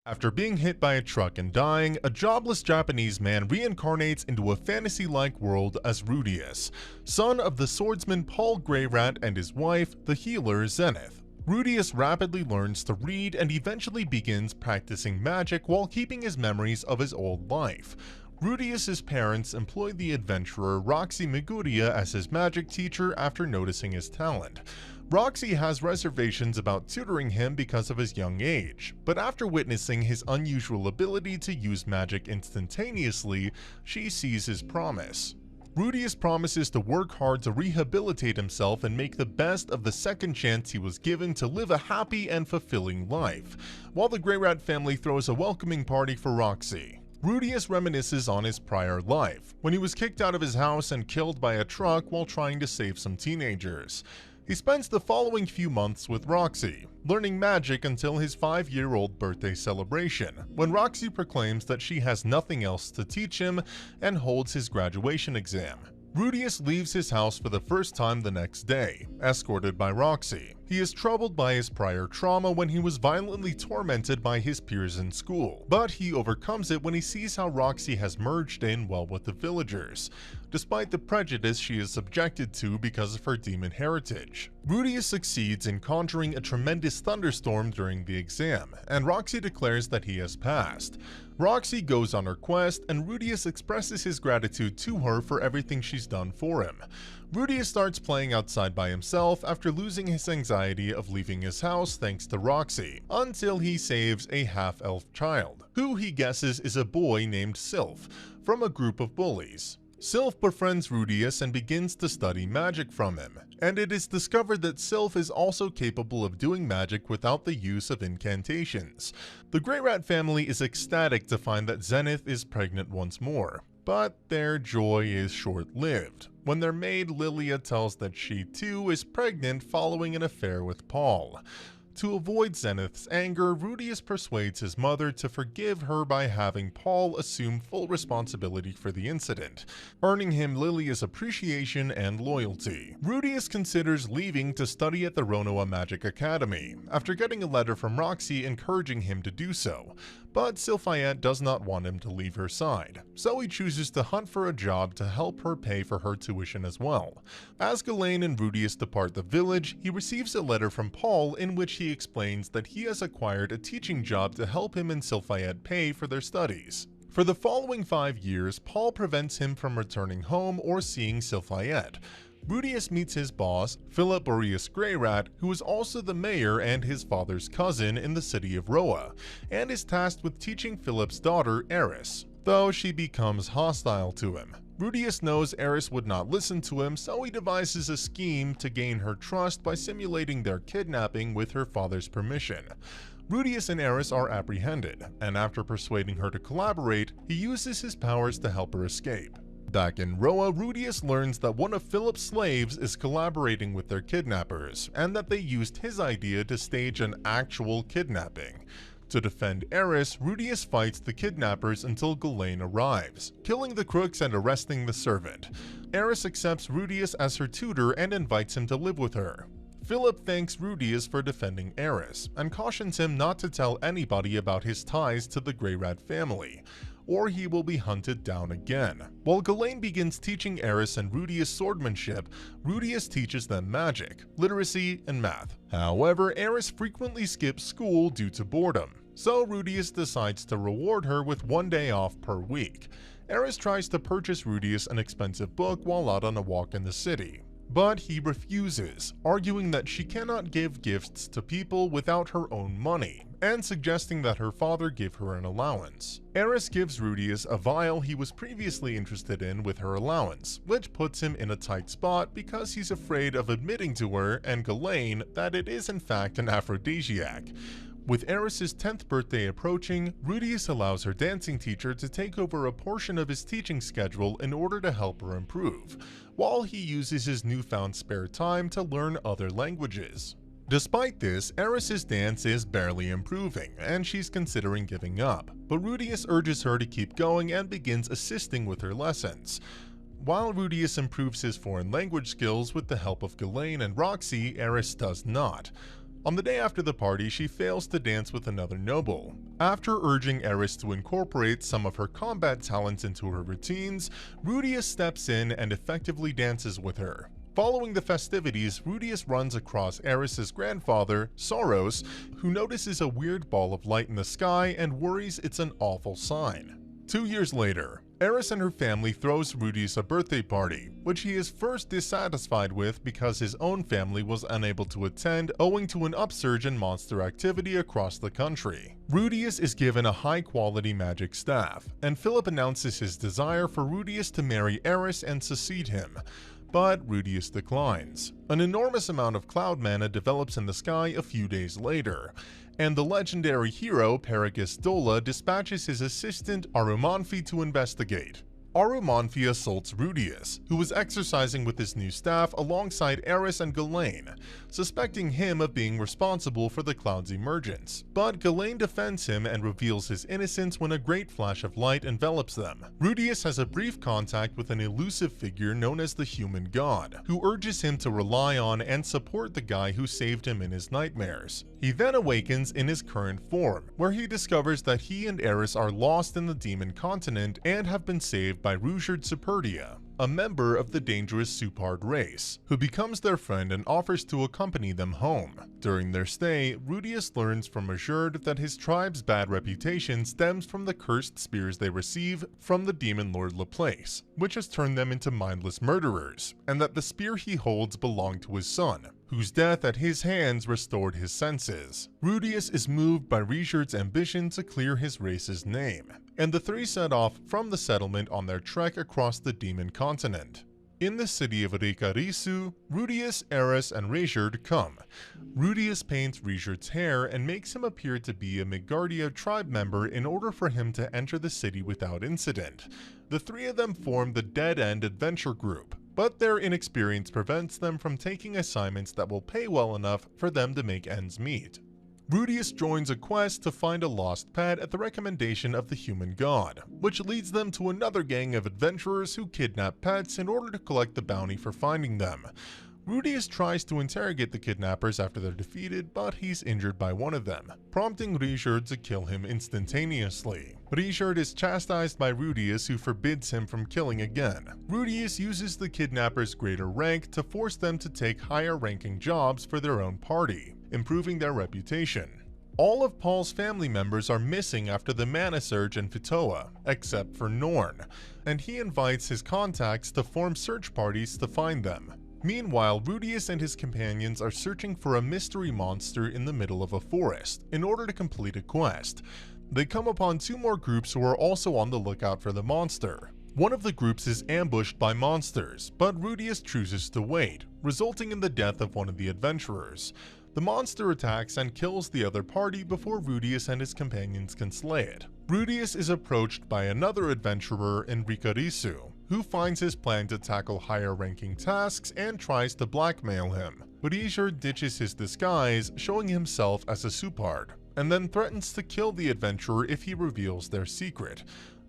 After being hit by a truck and dying, a jobless Japanese man reincarnates into a fantasy-like world as Rudeus, son of the swordsman Paul Greyrat and his wife, the healer Zenith. Rudeus rapidly learns to read and eventually begins practicing magic while keeping his memories of his old life. Rudeus's parents employ the adventurer Roxy Miguria as his magic teacher after noticing his talent. Roxy has reservations about tutoring him because of his young age, but after witnessing his unusual ability to use magic instantaneously, she sees his promise. Rudeus promises to work hard to rehabilitate himself and make the best of the second chance he was given to live a happy and fulfilling life, while the Greyrat family throws a welcoming party for Roxy. Rudeus reminisces on his prior life, when he was kicked out of his house and killed by a truck while trying to save some teenagers. He spends the following few months with Roxy, learning magic until his 5-year-old birthday celebration, when Roxy proclaims that she has nothing else to teach him and holds his graduation exam. Rudeus leaves his house for the first time the next day, escorted by Roxy. He is troubled by his prior trauma when he was violently tormented by his peers in school, but he overcomes it when he sees how Roxy has merged in well with the villagers, despite the prejudice she is subjected to because of her demon heritage. Rudeus succeeds in conjuring a tremendous thunderstorm during the exam, and Roxy declares that he has passed. Roxy goes on her quest, and Rudeus expresses his gratitude to her for everything she's done for him. Rudeus starts playing outside by himself after losing his anxiety of leaving his house thanks to Roxy, until he saves a half-elf child, who he guesses is a boy named Sylph, from a group of bullies. Sylph befriends Rudeus and begins to study magic from him, and it is discovered that Sylph is also capable of doing magic without the use of incantations. The Greyrat family is ecstatic to find that Zenith is pregnant once more, but their joy is short-lived when their maid Lilia tells that she too is pregnant following an affair with Paul. To avoid Zenith's anger, Rudeus persuades his mother to forgive her by having Paul assume full responsibility for the incident, earning him Lilia's appreciation and loyalty. Rudeus considers leaving to study at the Ronoa Magic Academy, after getting a letter from Roxy encouraging him to do so, but Sylphiette does not want him to leave her side, so he chooses to hunt for a job to help her pay for her tuition as well. As Ghislaine and Rudeus depart the village, he receives a letter from Paul in which he explains that he has acquired a teaching job to help him and Sylphiette pay for their studies. For the following 5 years, Paul prevents him from returning home or seeing Sylphiette. Rudeus meets his boss, Rudeus Greyrat, who is also the mayor and his father's cousin in the city of Roa, and is tasked with teaching Philip's daughter, Eris, though she becomes hostile to him. Rudeus knows Eris would not listen to him, so he devises a scheme to gain her trust by simulating their kidnapping with her father's permission. Rudeus and Eris are apprehended, and after persuading her to collaborate, he uses his powers to help her escape. Back in Roa, Rudeus learns that one of Philip's slaves is collaborating with their kidnappers, and that they used his idea to stage an actual kidnapping. To defend Eris, Rudeus fights the kidnappers until Ghislaine arrives, killing the crooks and arresting the servant. Eris accepts Rudeus as her tutor and invites him to live with her. Philip thanks Rudeus for defending Eris, and cautions him not to tell anybody about his ties to the Greyrat family, or he will be hunted down again. While Ghislaine begins teaching Eris and Rudeus swordsmanship, Rudeus teaches them magic, literacy, and math. However, Eris frequently skips school due to boredom, so Rudeus decides to reward her with 1 day off per week. Eris tries to purchase Rudeus an expensive book while out on a walk in the city, but he refuses, arguing that she cannot give gifts to people without her own money, and suggesting that her father give her an allowance. Eris gives Rudeus a vial he was previously interested in with her allowance, which puts him in a tight spot because he's afraid of admitting to her and Ghislaine that it is in fact an aphrodisiac. With Eris's 10th birthday approaching, Rudeus allows her dancing teacher to take over a portion of his teaching schedule in order to help her improve, while he uses his newfound spare time to learn other languages. Despite this, Eris's dance is barely improving, and she's considering giving up, but Rudeus urges her to keep going and begins assisting with her lessons. While Rudeus improves his foreign language skills with the help of Ghislaine and Roxy, Eris does not. On the day after the party, she fails to dance with another noble. After urging Eris to incorporate some of her combat talents into her routines, Rudeus steps in and effectively dances with her. Following the festivities, Rudeus runs across Eris's grandfather, Soros, who notices a weird ball of light in the sky and worries it's an awful sign. 2 years later, Eris and her family throws Rudeus a birthday party, which he is first dissatisfied with because his own family was unable to attend owing to an upsurge in monster activity across the country. Rudeus is given a high-quality magic staff, and Philip announces his desire for Rudeus to marry Eris and succeed him. But Rudeus declines. An enormous amount of cloud mana develops in the sky a few days later, and the legendary hero Paragus Dola dispatches his assistant Arumanfi to investigate. Arumanfi assaults Rudeus, who was exercising with his new staff alongside Eris and Ghislaine, suspecting him of being responsible for the cloud's emergence. But Ghislaine defends him and reveals his innocence when a great flash of light envelops them. Rudeus has a brief contact with an elusive figure known as the Human God, who urges him to rely on and support the guy who saved him in his nightmares. He then awakens in his current form, where he discovers that he and Eris are lost in the demon continent and have been saved by Rudeus Greyrat, a member of the dangerous Supard race, who becomes their friend and offers to accompany them home. During their stay, Rudeus learns from Rudeus that his tribe's bad reputation stems from the cursed spears they receive from the demon lord Laplace, which has turned them into mindless murderers, and that the spear he holds belonged to his son, whose death at his hands restored his senses. Rudeus is moved by Rudeus' ambition to clear his race's name, and the three set off from the settlement on their trek across the demon continent. In the city of Reincarnation, Rudeus, Eris, and Rudeus come. Rudeus paints Rudeus' hair and makes him appear to be a Midgardia tribe member in order for him to enter the city without incident. The three of them form the Dead End Adventure Group, but their inexperience prevents them from taking assignments that will pay well enough for them to make ends meet. Rudeus joins a quest to find a lost pet at the recommendation of the Human God, which leads them to another gang of adventurers who kidnap pets in order to collect the bounty for finding them. Rudeus tries to interrogate the kidnappers after they're defeated, but he's injured by one of them, prompting Rudeus to kill him instantaneously. Rudeus is chastised by Rudeus, who forbids him from killing again. Rudeus uses the kidnappers' greater rank to force them to take higher-ranking jobs for their own party, improving their reputation. All of Paul's family members are missing after the Mana Surge in Fitoa, except for Norn, and he invites his contacts to form search parties to find them. Meanwhile, Rudeus and his companions are searching for a mystery monster in the middle of a forest in order to complete a quest. They come upon two more groups who are also on the lookout for the monster. One of the groups is ambushed by monsters, but Rudeus chooses to wait, resulting in the death of one of the adventurers. The monster attacks and kills the other party before Rudeus and his companions can slay it. Rudeus is approached by another adventurer in Reincarnation, who finds his plan to tackle higher-ranking tasks and tries to blackmail him. Rudeus ditches his disguise, showing himself as a Supard, and then threatens to kill the adventurer if he reveals their secret.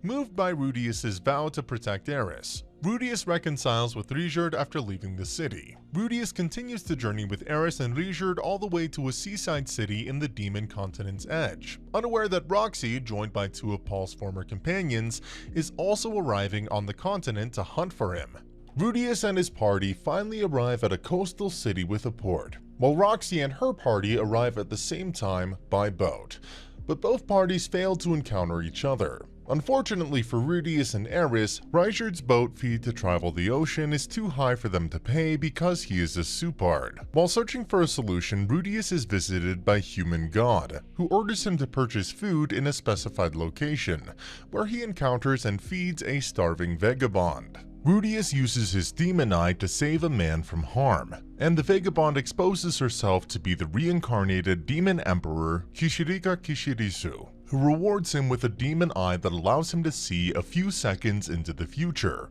Moved by Rudeus' vow to protect Eris, Rudeus reconciles with Rudeus after leaving the city. Rudeus continues to journey with Eris and Rudeus all the way to a seaside city in the demon continent's edge, unaware that Roxy, joined by two of Paul's former companions, is also arriving on the continent to hunt for him. Rudeus and his party finally arrive at a coastal city with a port, while Roxy and her party arrive at the same time by boat. But both parties fail to encounter each other. Unfortunately for Rudeus and Eris, Rudeus' boat fee to travel the ocean is too high for them to pay because he is a Supard. While searching for a solution, Rudeus is visited by Human God, who orders him to purchase food in a specified location, where he encounters and feeds a starving vagabond. Rudeus uses his demon eye to save a man from harm, and the vagabond exposes herself to be the reincarnated demon emperor Kishirika Kishirisu, who rewards him with a demon eye that allows him to see a few seconds into the future.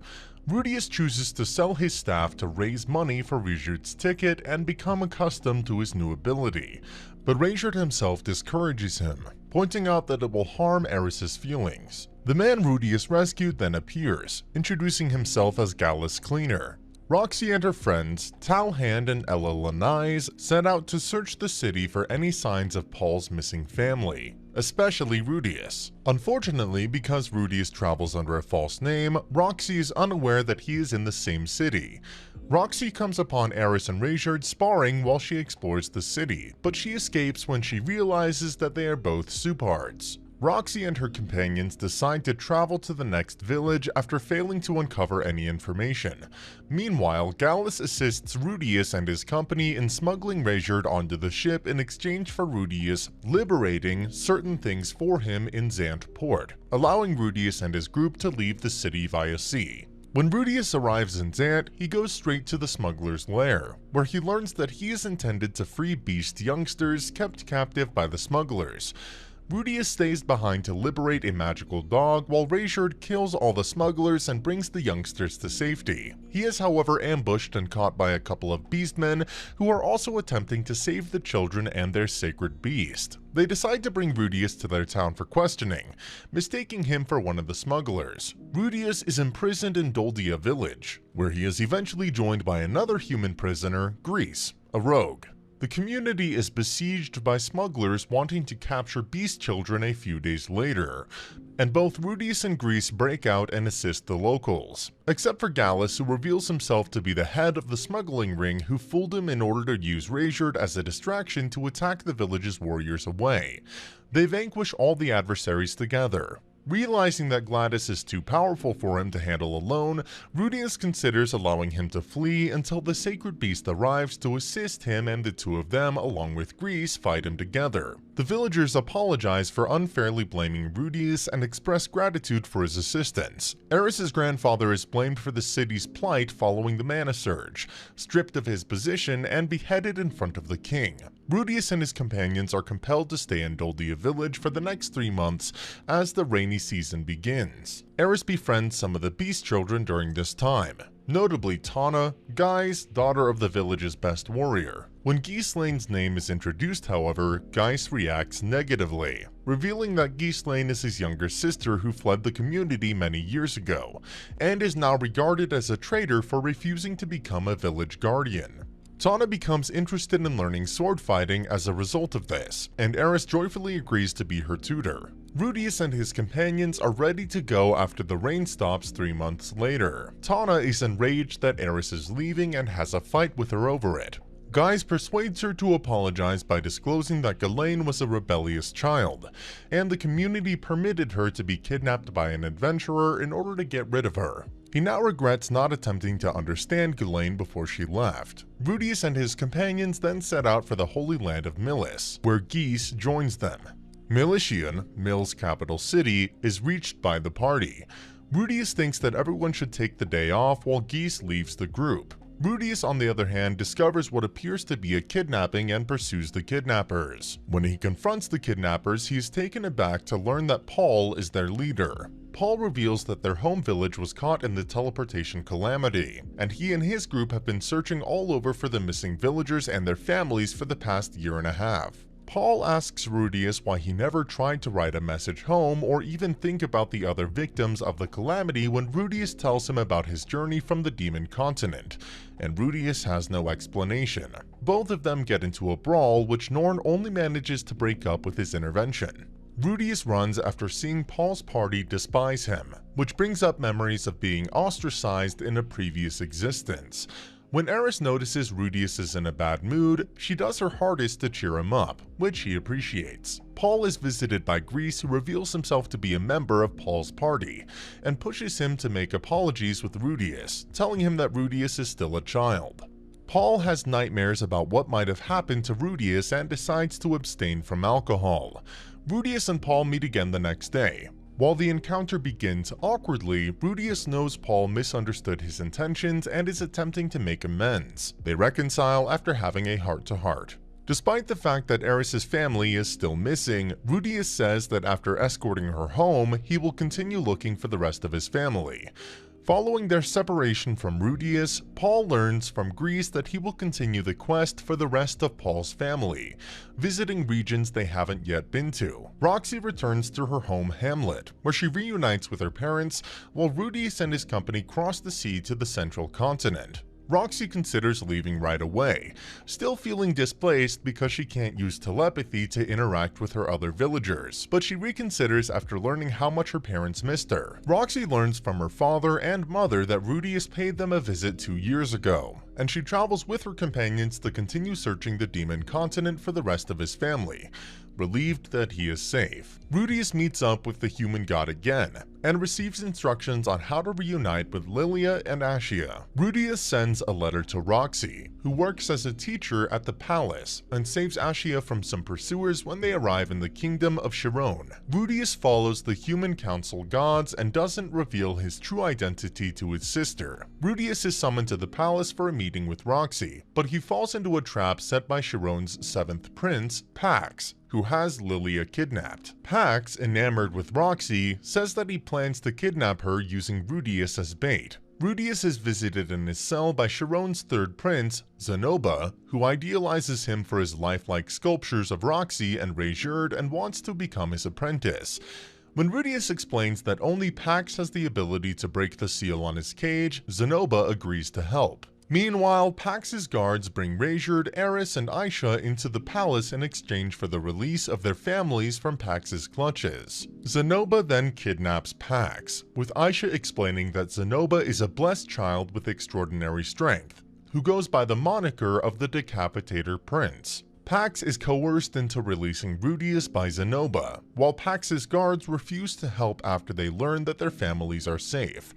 Rudeus chooses to sell his staff to raise money for Rudeus' ticket and become accustomed to his new ability, but Rudeus himself discourages him, pointing out that it will harm Eris's feelings. The man Rudeus rescued then appears, introducing himself as Gallus Cleaner. Roxy and her friends, Talhand and Ella Lanais, set out to search the city for any signs of Paul's missing family, especially Rudeus. Unfortunately, because Rudeus travels under a false name, Roxy is unaware that he is in the same city. Roxy comes upon Eris and Reincarnates sparring while she explores the city, but she escapes when she realizes that they are both Supards. Roxy and her companions decide to travel to the next village after failing to uncover any information. Meanwhile, Gallus assists Rudeus and his company in smuggling Reincarnates onto the ship in exchange for Rudeus liberating certain things for him in Zant port, allowing Rudeus and his group to leave the city via sea. When Rudeus arrives in Zant, he goes straight to the smuggler's lair, where he learns that he is intended to free beast youngsters kept captive by the smugglers. Rudeus stays behind to liberate a magical dog while Reincarnates kills all the smugglers and brings the youngsters to safety. He is however ambushed and caught by a couple of beastmen who are also attempting to save the children and their sacred beast. They decide to bring Rudeus to their town for questioning, mistaking him for one of the smugglers. Rudeus is imprisoned in Doldia village, where he is eventually joined by another human prisoner, Grease, a rogue. The community is besieged by smugglers wanting to capture beast children a few days later, and both Rudeus and Grease break out and assist the locals, except for Gallus, who reveals himself to be the head of the smuggling ring who fooled him in order to use Reincarnates as a distraction to attack the village's warriors away. They vanquish all the adversaries together. Realizing that Gladys is too powerful for him to handle alone, Rudeus considers allowing him to flee until the sacred beast arrives to assist him, and the two of them, along with Grease, fight him together. The villagers apologize for unfairly blaming Rudeus and express gratitude for his assistance. Eris's grandfather is blamed for the city's plight following the mana surge, stripped of his position and beheaded in front of the king. Rudeus and his companions are compelled to stay in Doldia village for the next 3 months as the rainy season begins. Eris befriends some of the beast children during this time, notably Tana, Guy's daughter of the village's best warrior. When Ghislaine's name is introduced, however, Gaius reacts negatively, revealing that Ghislaine is his younger sister who fled the community many years ago, and is now regarded as a traitor for refusing to become a village guardian. Tana becomes interested in learning sword fighting as a result of this, and Eris joyfully agrees to be her tutor. Rudeus and his companions are ready to go after the rain stops 3 months later. Tana is enraged that Eris is leaving and has a fight with her over it. Gaius persuades her to apologize by disclosing that Ghislaine was a rebellious child, and the community permitted her to be kidnapped by an adventurer in order to get rid of her. He now regrets not attempting to understand Ghislaine before she left. Rudeus and his companions then set out for the Holy Land of Milis, where Geese joins them. Militian, Mil's capital city, is reached by the party. Rudeus thinks that everyone should take the day off while Geese leaves the group. Rudeus, on the other hand, discovers what appears to be a kidnapping and pursues the kidnappers. When he confronts the kidnappers, he is taken aback to learn that Paul is their leader. Paul reveals that their home village was caught in the teleportation calamity, and he and his group have been searching all over for the missing villagers and their families for the past 1.5 years. Paul asks Rudeus why he never tried to write a message home or even think about the other victims of the calamity when Rudeus tells him about his journey from the demon continent, and Rudeus has no explanation. Both of them get into a brawl, which Norn only manages to break up with his intervention. Rudeus runs after seeing Paul's party despise him, which brings up memories of being ostracized in a previous existence. When Eris notices Rudeus is in a bad mood, she does her hardest to cheer him up, which he appreciates. Paul is visited by Grease, who reveals himself to be a member of Paul's party, and pushes him to make apologies with Rudeus, telling him that Rudeus is still a child. Paul has nightmares about what might have happened to Rudeus and decides to abstain from alcohol. Rudeus and Paul meet again the next day. While the encounter begins awkwardly, Rudeus knows Paul misunderstood his intentions and is attempting to make amends. They reconcile after having a heart-to-heart. Despite the fact that Eris's family is still missing, Rudeus says that after escorting her home, he will continue looking for the rest of his family. Following their separation from Rudeus, Paul learns from Grease that he will continue the quest for the rest of Paul's family, visiting regions they haven't yet been to. Roxy returns to her home hamlet, where she reunites with her parents, while Rudeus and his company cross the sea to the central continent. Roxy considers leaving right away, still feeling displaced because she can't use telepathy to interact with her other villagers, but she reconsiders after learning how much her parents missed her. Roxy learns from her father and mother that Rudeus paid them a visit 2 years ago, and she travels with her companions to continue searching the demon continent for the rest of his family, relieved that he is safe. Rudeus meets up with the human god again, and receives instructions on how to reunite with Lilia and Ashia. Rudeus sends a letter to Roxy, who works as a teacher at the palace, and saves Ashia from some pursuers when they arrive in the kingdom of Chiron. Rudeus follows the human council gods and doesn't reveal his true identity to his sister. Rudeus is summoned to the palace for a meeting with Roxy, but he falls into a trap set by Chiron's 7th prince, Pax, who has Lilia kidnapped. Pax, enamored with Roxy, says that he plans to kidnap her using Rudeus as bait. Rudeus is visited in his cell by Chiron's 3rd prince, Zenoba, who idealizes him for his lifelike sculptures of Roxy and Reincarnate and wants to become his apprentice. When Rudeus explains that only Pax has the ability to break the seal on his cage, Zenoba agrees to help. Meanwhile, Pax's guards bring Reincarnate, Eris, and Aisha into the palace in exchange for the release of their families from Pax's clutches. Zenoba then kidnaps Pax, with Aisha explaining that Zenoba is a blessed child with extraordinary strength, who goes by the moniker of the Decapitator Prince. Pax is coerced into releasing Rudeus by Zenoba, while Pax's guards refuse to help after they learn that their families are safe.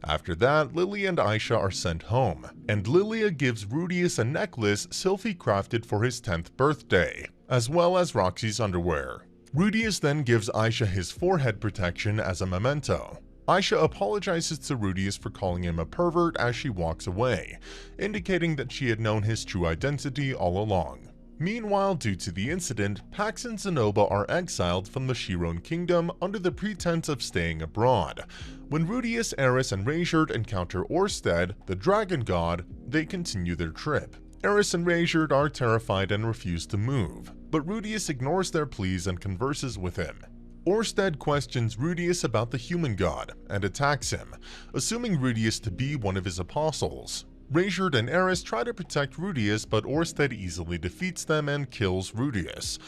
After that, Lilia and Aisha are sent home, and Lilia gives Rudeus a necklace Sylphie crafted for his 10th birthday, as well as Roxy's underwear. Rudeus then gives Aisha his forehead protection as a memento. Aisha apologizes to Rudeus for calling him a pervert as she walks away, indicating that she had known his true identity all along. Meanwhile, due to the incident, Pax and Zenoba are exiled from the Chiron kingdom under the pretense of staying abroad. When Rudeus, Eris, and Reincarnate encounter Orsted, the dragon god, they continue their trip. Eris and Reincarnate are terrified and refuse to move, but Rudeus ignores their pleas and converses with him. Orsted questions Rudeus about the human god and attacks him, assuming Rudeus to be one of his apostles. Reincarnate and Eris try to protect Rudeus, but Orsted easily defeats them and kills Rudeus.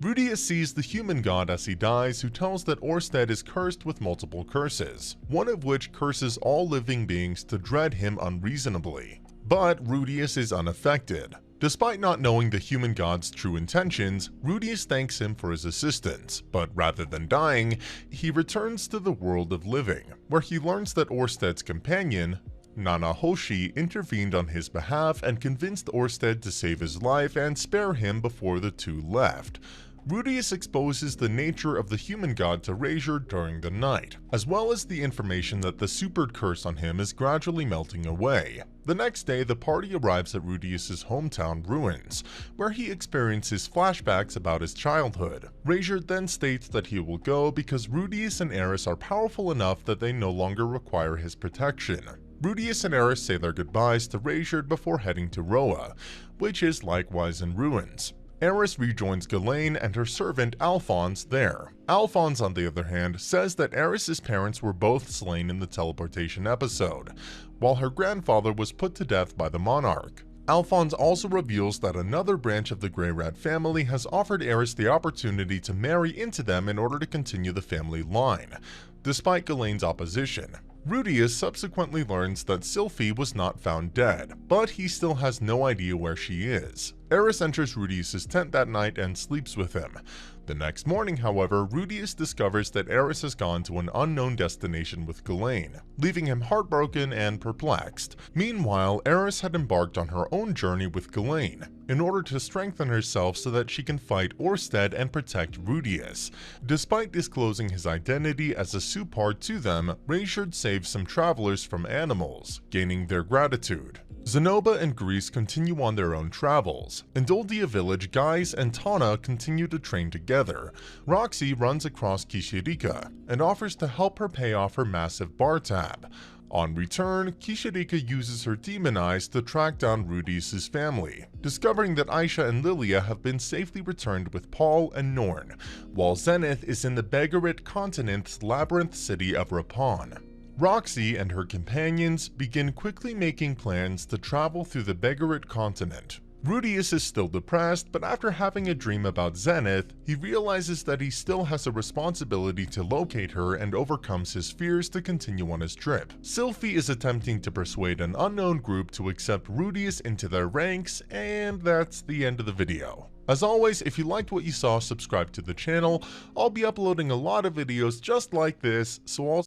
Rudeus sees the human god as he dies, who tells that Orsted is cursed with multiple curses, one of which curses all living beings to dread him unreasonably. But Rudeus is unaffected. Despite not knowing the human god's true intentions, Rudeus thanks him for his assistance, but rather than dying, he returns to the world of living, where he learns that Orsted's companion, Nanahoshi, intervened on his behalf and convinced Orsted to save his life and spare him before the two left. Rudeus exposes the nature of the human god to Reincarnate during the night, as well as the information that the supered curse on him is gradually melting away. The next day, the party arrives at Rudeus's hometown ruins, where he experiences flashbacks about his childhood. Reincarnate then states that he will go because Rudeus and Eris are powerful enough that they no longer require his protection. Rudeus and Eris say their goodbyes to Reincarnate before heading to Roa, which is likewise in ruins. Eris rejoins Ghislaine and her servant Alphonse there. Alphonse, on the other hand, says that Eris's parents were both slain in the teleportation episode, while her grandfather was put to death by the monarch. Alphonse also reveals that another branch of the Greyrat family has offered Eris the opportunity to marry into them in order to continue the family line, despite Ghislaine's opposition. Rudeus subsequently learns that Sylphie was not found dead, but he still has no idea where she is. Eris enters Rudeus's tent that night and sleeps with him. The next morning, however, Rudeus discovers that Eris has gone to an unknown destination with Ghislaine, leaving him heartbroken and perplexed. Meanwhile, Eris had embarked on her own journey with Ghislaine, in order to strengthen herself so that she can fight Orsted and protect Rudeus. Despite disclosing his identity as a Supard to them, Reincarnate saves some travelers from animals, gaining their gratitude. Zenoba and Greece continue on their own travels. In Doldia village, Gaius and Tana continue to train together. Roxy runs across Kishirika and offers to help her pay off her massive bar tab. On return, Kishirika uses her demon eyes to track down Rudeus's family, discovering that Aisha and Lilia have been safely returned with Paul and Norn, while Zenith is in the Begarit continent's labyrinth city of Rapon. Roxy and her companions begin quickly making plans to travel through the Greyrat continent. Rudeus is still depressed, but after having a dream about Zenith, he realizes that he still has a responsibility to locate her and overcomes his fears to continue on his trip. Sylphie is attempting to persuade an unknown group to accept Rudeus into their ranks, and that's the end of the video. As always, if you liked what you saw, subscribe to the channel. I'll be uploading a lot of videos just like this, so I'll